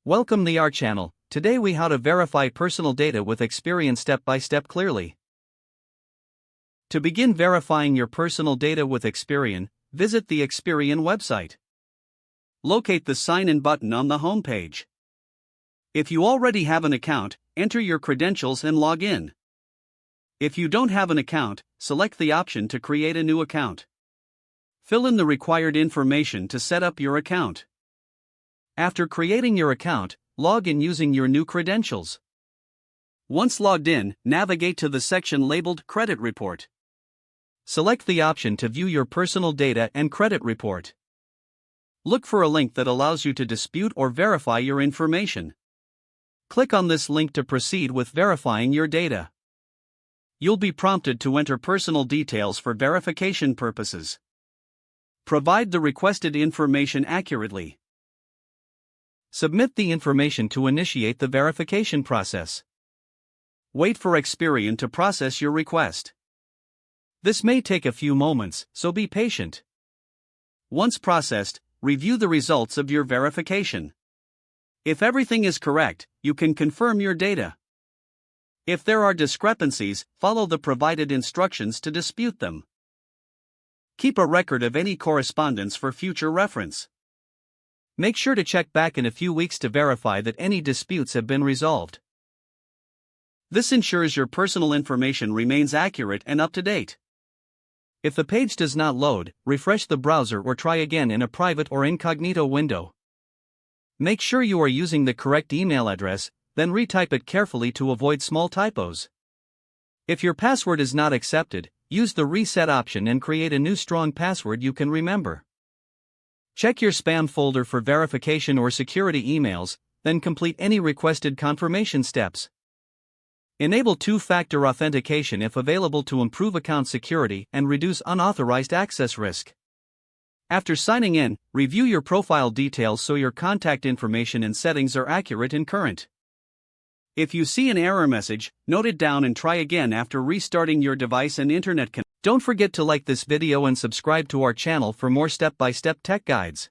Welcome to our channel. Today we how to verify personal data with Experian step by step clearly. To begin verifying your personal data with Experian, visit the Experian website. Locate the Sign In button on the home page. If you already have an account, enter your credentials and log in. If you don't have an account, select the option to create a new account. Fill in the required information to set up your account. After creating your account, log in using your new credentials. Once logged in, navigate to the section labeled Credit Report. Select the option to view your personal data and credit report. Look for a link that allows you to dispute or verify your information. Click on this link to proceed with verifying your data. You'll be prompted to enter personal details for verification purposes. Provide the requested information accurately. Submit the information to initiate the verification process. Wait for Experian to process your request. This may take a few moments, so be patient. Once processed, review the results of your verification. If everything is correct, you can confirm your data. If there are discrepancies, follow the provided instructions to dispute them. Keep a record of any correspondence for future reference. Make sure to check back in a few weeks to verify that any disputes have been resolved. This ensures your personal information remains accurate and up to date. If the page does not load, refresh the browser or try again in a private or incognito window. Make sure you are using the correct email address, then retype it carefully to avoid small typos. If your password is not accepted, use the reset option and create a new strong password you can remember. Check your spam folder for verification or security emails, then complete any requested confirmation steps. Enable two-factor authentication if available to improve account security and reduce unauthorized access risk. After signing in, review your profile details so your contact information and settings are accurate and current. If you see an error message, note it down and try again after restarting your device and internet connection. Don't forget to like this video and subscribe to our channel for more step-by-step tech guides.